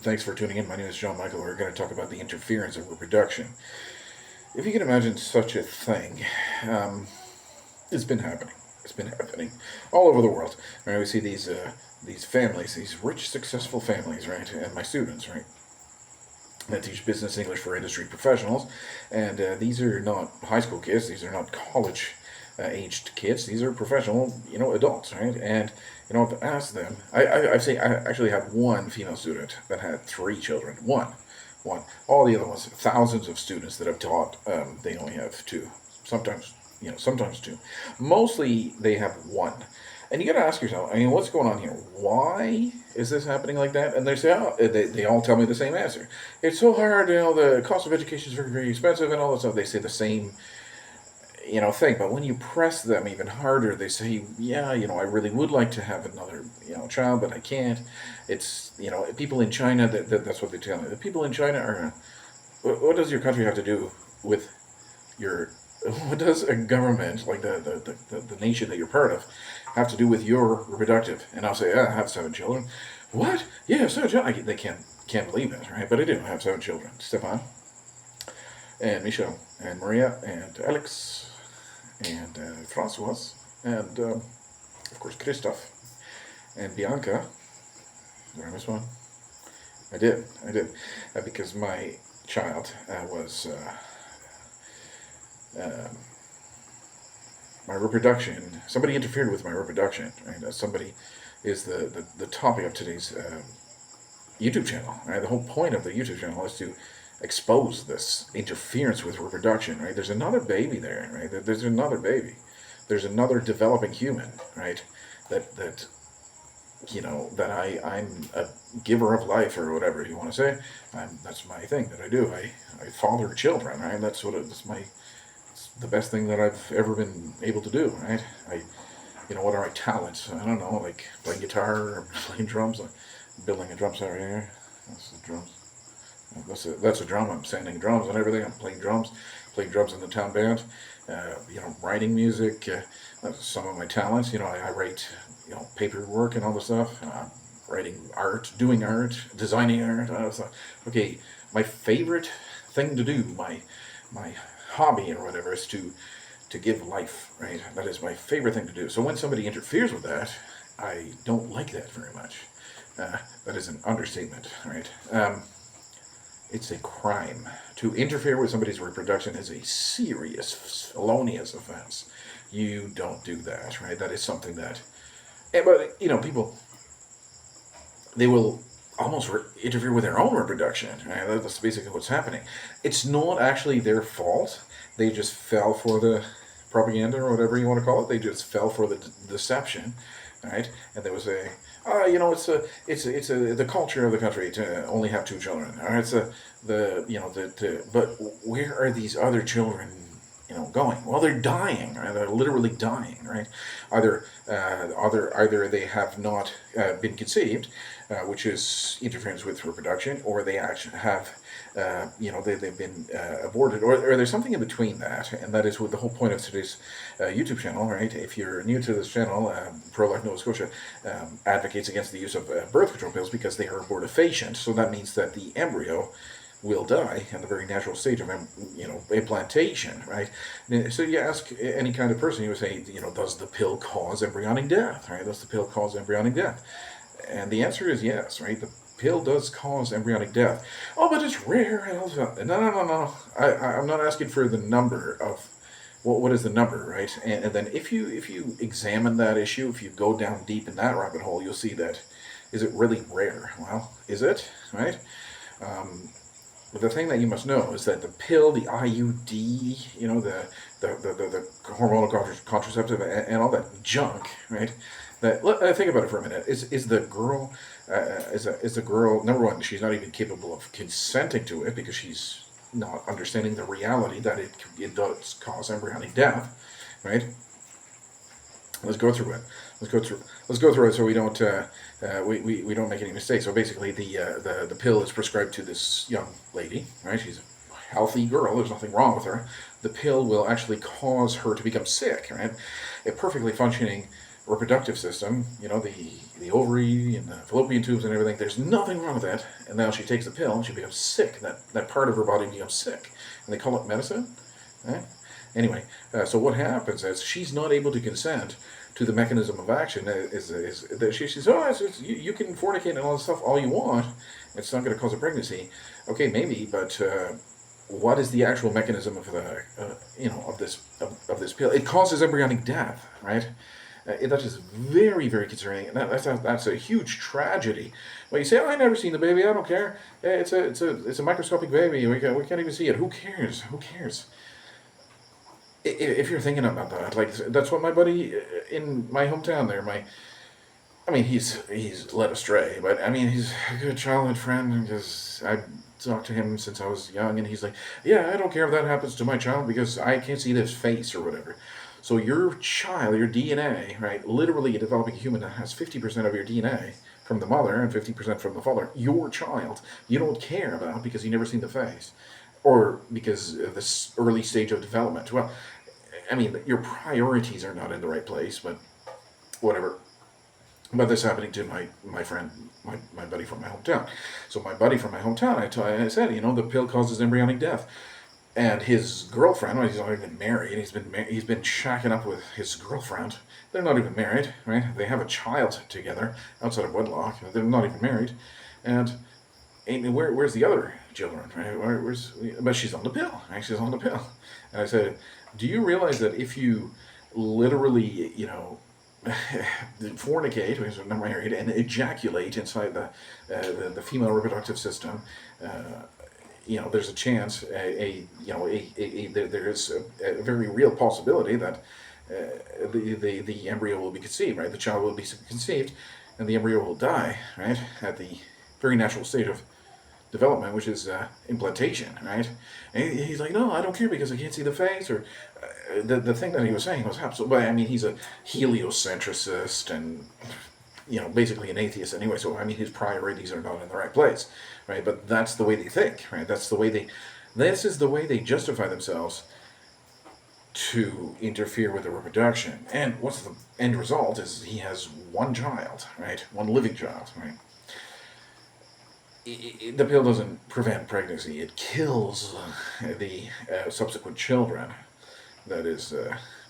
Thanks for tuning in. My name is John Michael. We're going to talk about the interference of reproduction. If you can imagine such a thing, um, it's been happening. It's been happening all over the world. Right? We see these families, these rich, successful families, right? And my students, right? I teach business English for industry professionals, and these are not high school kids. These are not college aged kids. These are professional, adults, right? And I've asked them. I actually had one female student that had three children. One. All the other ones, thousands of students that I've taught, they only have two. Sometimes, sometimes two. Mostly they have one. And you got to ask yourself, what's going on here? Why is this happening like that? And they say, they all tell me the same answer. It's so hard, the cost of education is very, very expensive and all that stuff. They say the same, thing. But when you press them even harder, they say, yeah, I really would like to have another, child, but I can't. It's, people in China, that's what they tell me. The people in China are, what does your country have to do with your what does a government like the nation that you're part of have to do with your reproductive? And I'll say, I have seven children. What? Yeah, seven children. They can't believe it, right? But I do. I have seven children. Stefan and Michelle and Maria and Alex and Francois and of course Christoph and Bianca. Did I miss one? I did, because my child was uh, my reproduction. Somebody interfered with my reproduction. Right? Somebody is the topic of today's YouTube channel. Right? The whole point of the YouTube channel is to expose this interference with reproduction. Right? There's another baby there. Right? There's another baby. There's another developing human. Right? That that I'm a giver of life or whatever you want to say. That's my thing that I do. I father children. Right? That's my the best thing that I've ever been able to do, right? What are my talents? I don't know, like playing guitar or playing drums. Like building a drum set right here. That's the drums. That's a drum. I'm sanding drums and everything. I'm playing drums in the town band. Writing music. That's some of my talents. I write, paperwork and all the stuff. Writing art, doing art, designing art. Okay, my favorite thing to do, my hobby or whatever, is to give life, right? That is my favorite thing to do. So when somebody interferes with that, I don't like that very much. That is an understatement, right? It's a crime. To interfere with somebody's reproduction is a serious, felonious offense. You don't do that, right? That is something that, but people, they will almost interfere with their own reproduction. Right? That's basically what's happening. It's not actually their fault. They just fell for the propaganda or whatever you want to call it. They just fell for the deception, right? And there was it's the culture of the country to only have two children. All right, it's but where are these other children? Going. Well, they're dying. Right? They're literally dying. Right? Either they have not been conceived, which is interference with reproduction, or they actually have, they've been aborted, or there's something in between that, and that is what the whole point of today's YouTube channel, right? If you're new to this channel, Pro-Life Nova Scotia advocates against the use of birth control pills because they are abortifacient, so that means that the embryo will die in the very natural stage of implantation, right? So you ask any kind of person, you would say, does the pill cause embryonic death, right? Does the pill cause embryonic death? And the answer is yes, right? The pill does cause embryonic death. Oh, but it's rare. And all that. No. I'm not asking for the number of what is the number, right? And then if you examine that issue, if you go down deep in that rabbit hole, you'll see that, is it really rare? Well, is it, right? But the thing that you must know is that the pill, the IUD, the hormonal contraceptive, and all that junk, right? Think about it for a minute. Is the girl, is the girl, number one? She's not even capable of consenting to it because she's not understanding the reality that it does cause embryonic death, right? Let's go through it. Let's go through it so we don't we don't make any mistakes. So basically, the pill is prescribed to this young lady, right? She's a healthy girl. There's nothing wrong with her. The pill will actually cause her to become sick, right? A perfectly functioning reproductive system, the ovary and the fallopian tubes and everything, there's nothing wrong with that. And now she takes the pill and she becomes sick. That part of her body becomes sick. And they call it medicine. Right? Anyway, so what happens is she's not able to consent to the mechanism of action. Is that she says, oh, you can fornicate and all this stuff all you want. It's not going to cause a pregnancy. Okay, maybe, but what is the actual mechanism of the of this pill? It causes embryonic death, right? That is very, very concerning. That's a huge tragedy. Well, you say, oh, I never seen the baby. I don't care. It's a microscopic baby. We can't even see it. Who cares? Who cares? If you're thinking about that, like that's what my buddy in my hometown there, he's led astray, but I mean he's a good childhood friend because I talked to him since I was young, and he's like, yeah, I don't care if that happens to my child because I can't see this face or whatever. So your child, your DNA, right? Literally, a developing human that has 50% of your DNA from the mother and 50% from the father. Your child, you don't care about because you never seen the face, or because of this early stage of development. Well, I mean, your priorities are not in the right place, but whatever. But this happening to my friend, my buddy from my hometown. So my buddy from my hometown, I said, the pill causes embryonic death. And his girlfriend, well, he's not even married. He's been shacking up with his girlfriend. They're not even married, right? They have a child together outside of wedlock. They're not even married. And where's the other children? Right? But she's on the pill. Right? She's on the pill. And I said, do you realize that if you literally, fornicate, because they're not married, and ejaculate inside the female reproductive system, there's a chance, there is a very real possibility that the embryo will be conceived, right? The child will be conceived, and the embryo will die, right? At the very natural stage of development, which is implantation, right? And he's like, no, I don't care because I can't see the face, or the thing that he was saying was absolutely. I mean, he's a heliocentricist and basically an atheist anyway. So I mean, his priorities are not in the right place, right? But that's the way they think, right? This is the way they justify themselves to interfere with the reproduction. And what's the end result is he has one child, right? One living child, right? The pill doesn't prevent pregnancy. It kills the subsequent children that is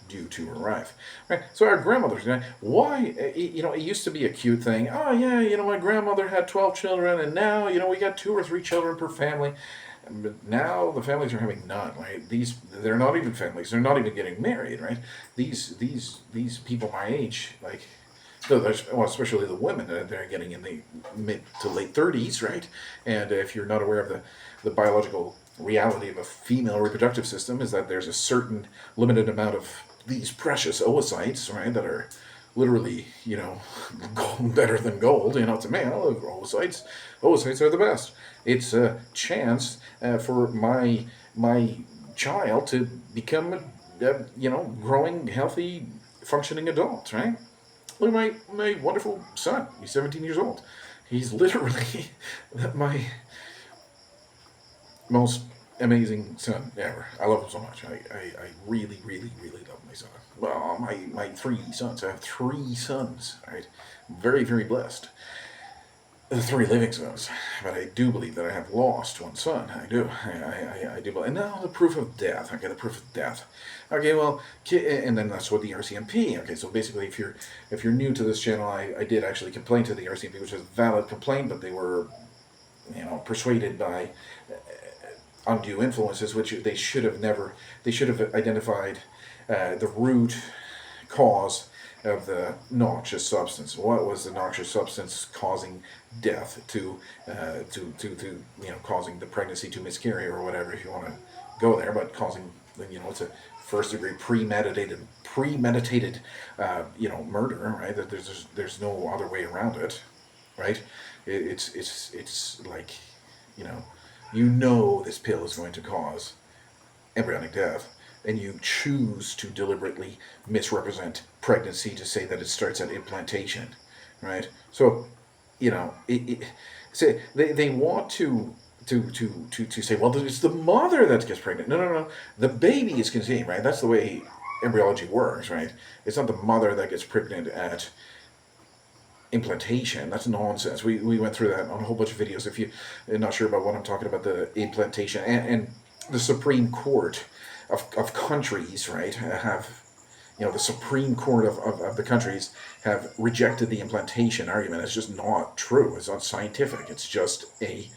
due to arrive. Right? So our grandmothers, why, it used to be a cute thing. Oh, yeah, my grandmother had 12 children, and now, we got 2 or 3 children per family. But now the families are having none, right? They're not even families. They're not even getting married, right? These people my age, like, especially the women, they're getting in the mid to late 30s, right? And if you're not aware of the biological reality of a female reproductive system, is that there's a certain limited amount of these precious oocytes, right, that are literally, gold, better than gold. It's a male. Oocytes. Oocytes are the best. It's a chance for my child to become a growing, healthy, functioning adult, right? Look at my wonderful son. He's 17 years old. He's literally my most amazing son ever. I love him so much. I really, really, really love my son. Well, my 3 sons. I have 3 sons, right? Very, very blessed. 3 living sons, but I do believe that I have lost 1 son. I do. I do believe. And now the proof of death. Okay, the proof of death. Okay, well, and then that's what the RCMP. Okay, so basically, if you're new to this channel, I did actually complain to the RCMP, which is a valid complaint, but they were, persuaded by undue influences, which they should have never. They should have identified the root cause of the noxious substance. What was the noxious substance causing death to causing the pregnancy to miscarry or whatever, if you want to go there, but causing, it's a first degree premeditated murder, right? That there's no other way around it, right? It's like, this pill is going to cause embryonic death, and you choose to deliberately misrepresent pregnancy to say that it starts at implantation, right? So, they want to say, well, it's the mother that gets pregnant. No. The baby is conceived, right? That's the way embryology works, right? It's not the mother that gets pregnant at implantation. That's nonsense. We went through that on a whole bunch of videos. If you're not sure about what I'm talking about, the implantation and the Supreme Court of countries, right, have, the Supreme Court of the countries have rejected the implantation argument. It's just not true. It's not scientific. It's just a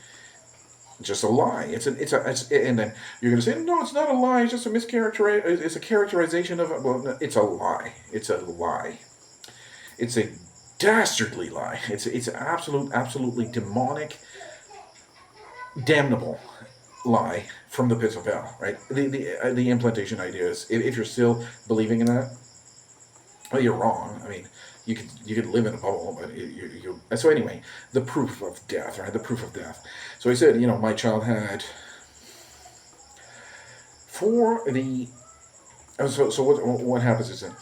lie. And then you're going to say, no, it's not a lie. It's just a mischaracterization. It's a characterization of it. Well, no, it's a lie. It's a lie. It's a dastardly lie. It's absolutely demonic, damnable lie from the pits of hell. Right? The implantation idea is, if you're still believing in that, well, you're wrong. I mean, you could live in a bubble, but so anyway, the proof of death, right? The proof of death. So he said, my child had for the. So what happens is that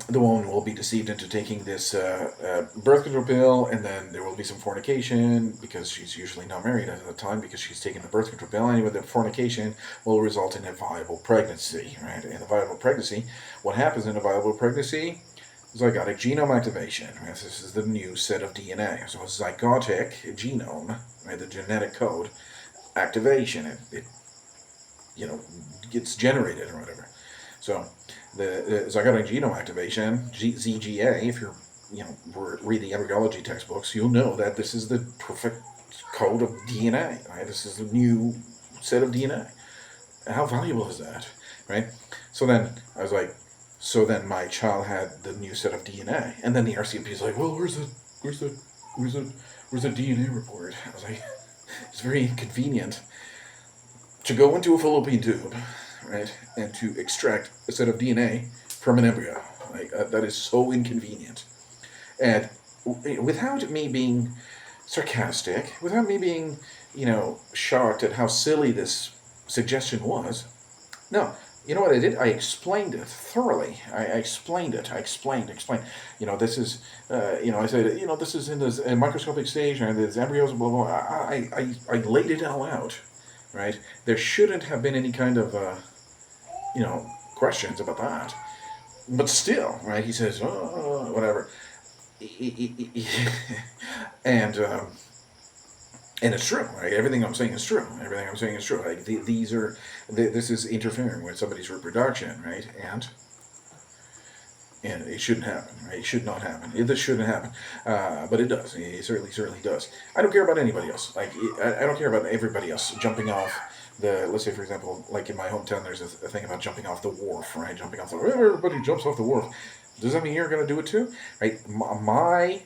the woman will be deceived into taking this birth control pill, and then there will be some fornication, because she's usually not married at the time, because she's taking the birth control pill. Anyway, the fornication will result in a viable pregnancy, right? And the viable pregnancy, what happens in a viable pregnancy? Zygotic genome activation. Right? This is the new set of DNA. So a zygotic genome, right, the genetic code activation. It gets generated or whatever. So the zygotic genome activation, ZGA, if you're read the embryology textbooks, you'll know that this is the perfect code of DNA. Right? This is the new set of DNA. How valuable is that, right? So then I was like, so then my child had the new set of DNA, and then the RCMP is like, well, where's the DNA report? I was like, it's very inconvenient to go into a fallopian tube, right, and to extract a set of DNA from an embryo. Like, that is so inconvenient. And without me being sarcastic, without me being, shocked at how silly this suggestion was, no. You know what I did? I explained it thoroughly. I explained it. I explained. This is, I said, this is in this microscopic stage, and there's embryos, blah, blah, blah. I laid it all out, right? There shouldn't have been any kind of, questions about that. But still, right, he says, oh, whatever. And, and it's true, right? Everything I'm saying is true. Everything I'm saying is true. Like, this is interfering with somebody's reproduction, right? And it shouldn't happen, right? It should not happen. This shouldn't happen, but it does. It certainly does. I don't care about anybody else. Like, I don't care about everybody else jumping off let's say, for example, like in my hometown, there's a thing about jumping off the wharf, right? Jumping off everybody jumps off the wharf. Does that mean you're going to do it too, right? My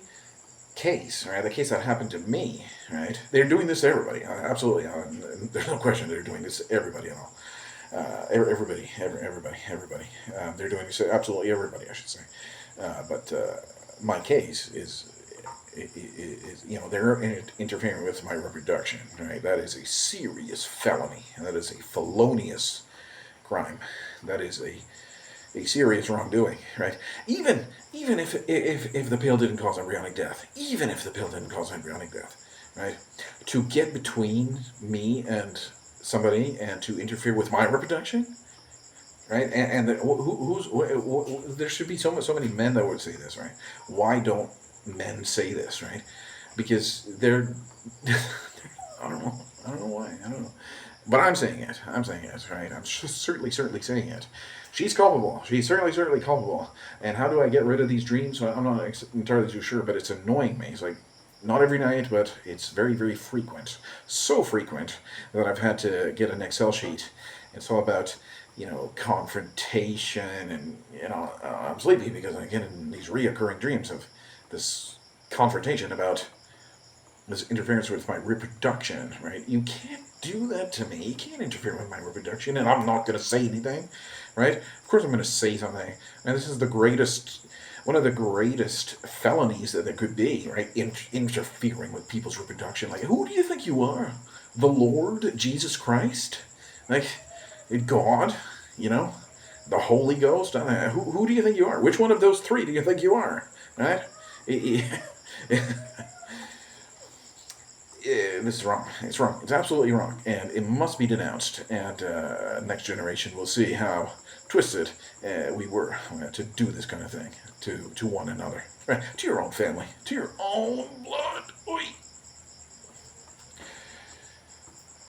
case, right? The case that happened to me, right? They're doing this to everybody, absolutely. There's no question they're doing this to everybody at all. Everybody. They're doing this to absolutely everybody, I should say. But my case is they're interfering with my reproduction, right? That is a serious felony. That is a felonious crime. That is a serious wrongdoing, right? Even if the pill didn't cause embryonic death, right? To get between me and somebody and to interfere with my reproduction, right? And there should be so many men that would say this, right? Why don't men say this, right? Because they're I don't know why. I don't know. But I'm saying it, right? I'm certainly saying it. She's culpable. She's certainly culpable. And how do I get rid of these dreams? I'm not entirely too sure, but it's annoying me. It's like, not every night, but it's very, very frequent. So frequent that I've had to get an Excel sheet. It's all about, confrontation, and, I'm sleepy because I get in these reoccurring dreams of this confrontation about this interference with my reproduction, right? You can't do that to me. You can't interfere with my reproduction, and I'm not going to say anything, right? Of course I'm going to say something. And this is one of the greatest felonies that there could be, right? Interfering with people's reproduction. Like, who do you think you are? The Lord Jesus Christ? Like, God? The Holy Ghost? Who do you think you are? Which one of those three do you think you are? Right? this is wrong. It's wrong. It's absolutely wrong, and it must be denounced. And next generation will see how twisted we were to do this kind of thing to one another, to your own family, to your own blood.